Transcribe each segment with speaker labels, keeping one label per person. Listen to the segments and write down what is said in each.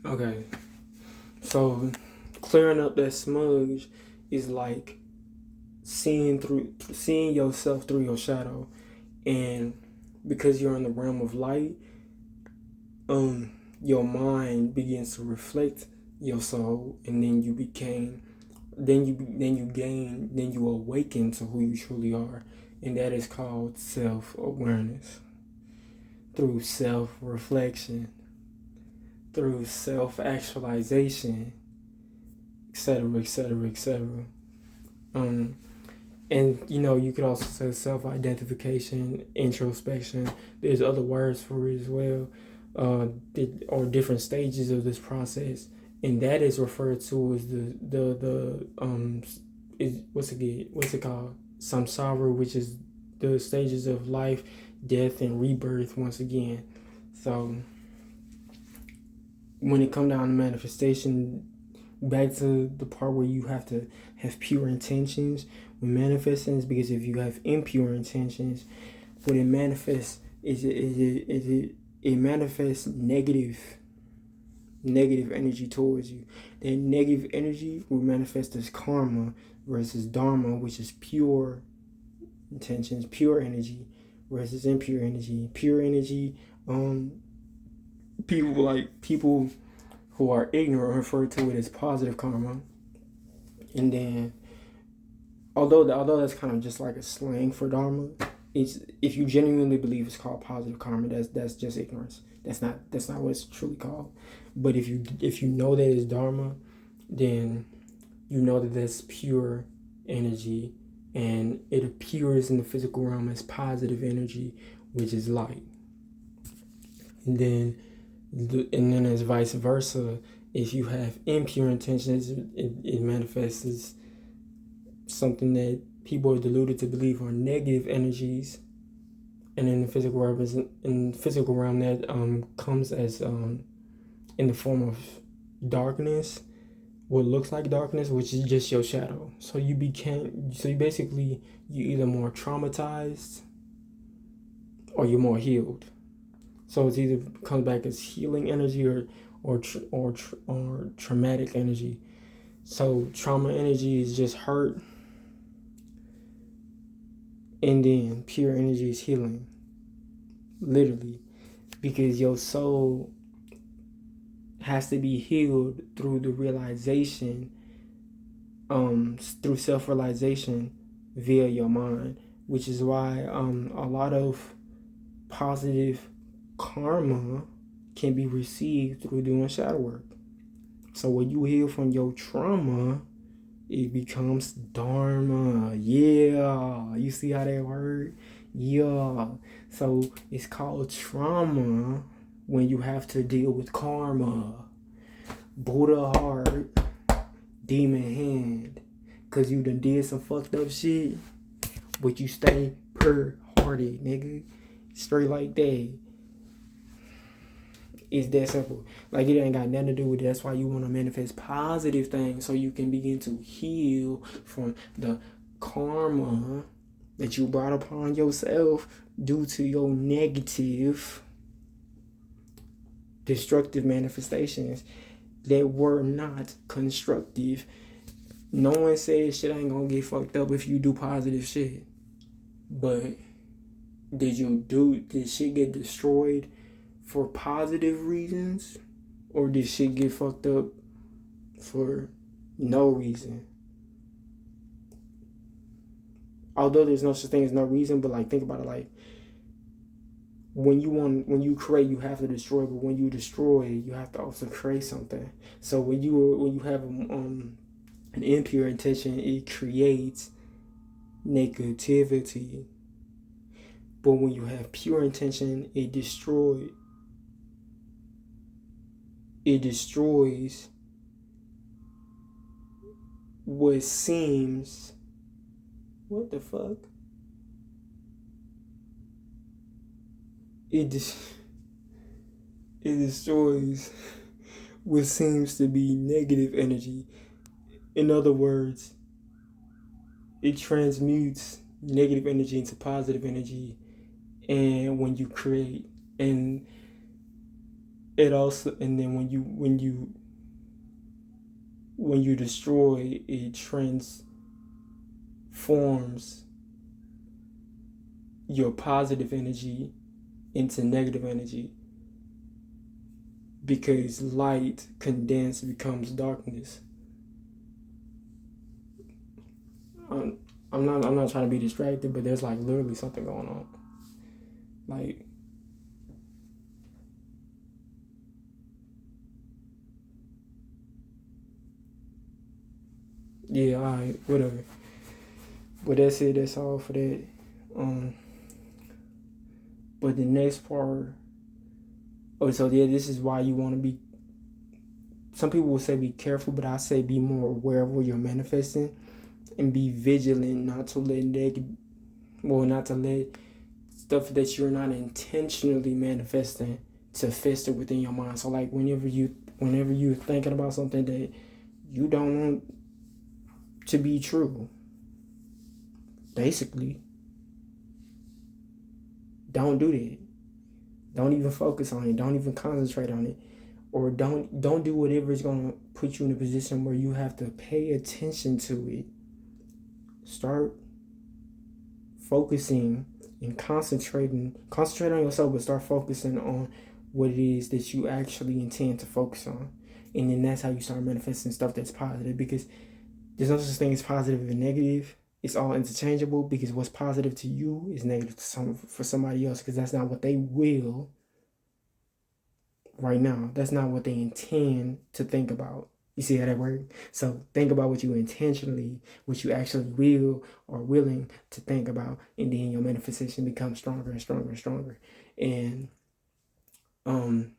Speaker 1: Okay. So clearing up that smudge is like seeing yourself through your shadow, and because you're in the realm of light, um, your mind begins to reflect your soul, and then you awaken to who you truly are, and that is called self awareness through self reflection, through self actualization, etc., etc., etc. Um, and you could also say self identification, introspection. There's other words for it as well, or different stages of this process, and that is referred to as the is what's it called, samsara, which is the stages of life, death, and rebirth once again. So when it come down to manifestation, back to the part where you have to have pure intentions when manifesting, is because if you have impure intentions, what it manifests it manifests negative energy towards you. That negative energy will manifest as karma versus dharma, which is pure intentions, pure energy, versus impure energy. Pure energy, people who are ignorant refer to it as positive karma, and then although that's kind of just like a slang for dharma, it's if you genuinely believe it's called positive karma, that's just ignorance. That's not what it's truly called. But if you know that it's dharma, then you know that that's pure energy, and it appears in the physical realm as positive energy, which is light. And then as vice versa, if you have impure intentions, it manifests as something that people are deluded to believe are negative energies, and in the physical realm that comes as in the form of darkness, what looks like darkness, which is just your shadow. You either more traumatized or you're more healed. So it's either comes back as healing energy or traumatic energy. So trauma energy is just hurt, and then pure energy is healing, literally, because your soul has to be healed through the realization, through self-realization via your mind, which is why a lot of positive karma can be received through doing shadow work. So when you heal from your trauma, it becomes dharma. Yeah, you see how that works? Yeah. So it's called trauma when you have to deal with karma. Buddha heart, demon hand. Cause you done did some fucked up shit, but you stay pure hearted, nigga. Straight like that. It's that simple. Like, it ain't got nothing to do with it. That's why you want to manifest positive things, so you can begin to heal from the karma that you brought upon yourself due to your negative, destructive manifestations that were not constructive. No one says shit ain't gonna get fucked up if you do positive shit. But did shit get destroyed for positive reasons, or did shit get fucked up for no reason? Although there's no such thing as no reason, but like, think about it, like, when you create, you have to destroy, but when you destroy, you have to also create something. So when you have an impure intention, it creates negativity. But when you have pure intention, it destroys what seems, what the fuck? It destroys what seems to be negative energy. In other words, it transmutes negative energy into positive energy. And when you create, and it also, and then when you destroy, it transforms your positive energy into negative energy, because light condensed becomes darkness. I'm, I'm not trying to be distracted, but there's like literally something going on. Like, yeah, alright, whatever. But that's it. That's all for that. Um, but the next part. Oh, so yeah, this is why you want to be. Some people will say be careful, but I say be more aware of what you're manifesting, and be vigilant not to let not to let stuff that you're not intentionally manifesting to fester within your mind. So like whenever you're thinking about something that you don't want to be true, basically, don't do that. Don't even focus on it. Don't even concentrate on it. Or don't do whatever is gonna put you in a position where you have to pay attention to it. Start focusing and concentrate on yourself, but start focusing on what it is that you actually intend to focus on. And then that's how you start manifesting stuff that's positive, because there's no such thing as positive and negative. It's all interchangeable, because what's positive to you is negative for somebody else, because that's not what they will right now. That's not what they intend to think about. You see how that works? So think about what you actually will or willing to think about, and then your manifestation becomes stronger and stronger and stronger. And um,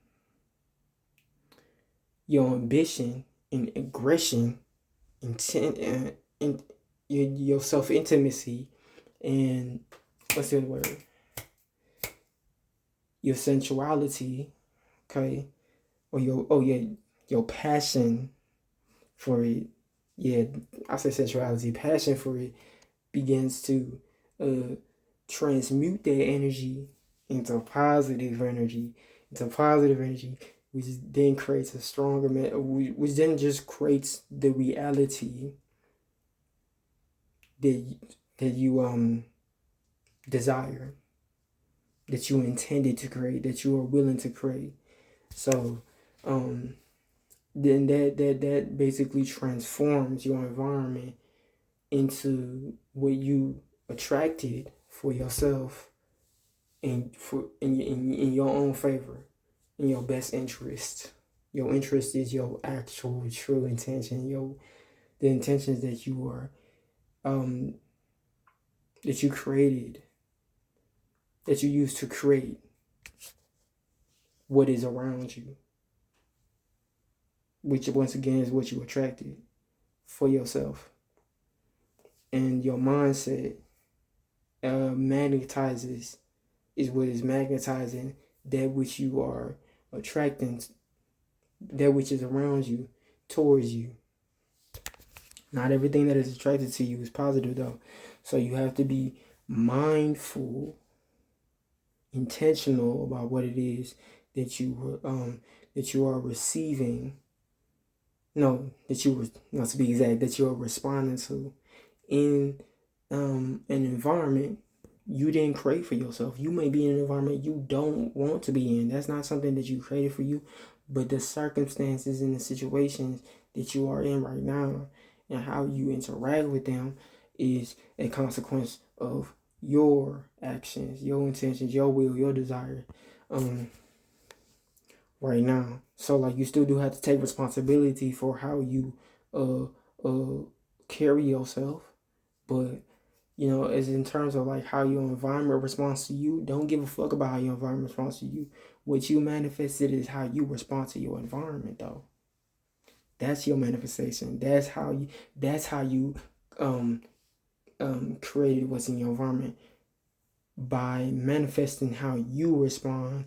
Speaker 1: your ambition and aggression, intent, and your self intimacy, and what's the other word? Your sensuality, okay, or your passion for it. Yeah, I say sensuality. Passion for it begins to uh, transmute that energy into positive energy, which then creates a stronger man, which then just creates the reality that you desire, that you intended to create, that you are willing to create. So um, then that basically transforms your environment into what you attracted for yourself, and in your own favor, in your best interest. Your interest is your actual true intention, the intentions that you are um that you created, that you use to create what is around you, which once again is what you attracted for yourself. And your mindset magnetizes, is what is magnetizing that which you are attracting, that which is around you, towards you. Not everything that is attracted to you is positive, though. So you have to be mindful, intentional about what it is that you are receiving. No, that you were, not to be exact, that you are responding to in an environment you didn't create for yourself. You may be in an environment you don't want to be in. That's not something that you created for you, but the circumstances and the situations that you are in right now and how you interact with them is a consequence of your actions, your intentions, your will, your desire right now. So like you still do have to take responsibility for how you uh carry yourself, but as in terms of like how your environment responds to you, don't give a fuck about how your environment responds to you. What you manifested is how you respond to your environment, though. That's your manifestation. That's how you um created what's in your environment, by manifesting how you respond,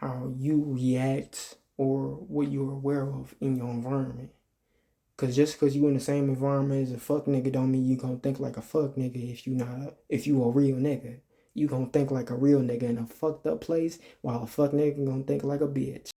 Speaker 1: how you react, or what you're aware of in your environment. Cause just because you in the same environment as a fuck nigga don't mean you gonna think like a fuck nigga if you a real nigga. You gonna think like a real nigga in a fucked up place, while a fuck nigga gonna think like a bitch.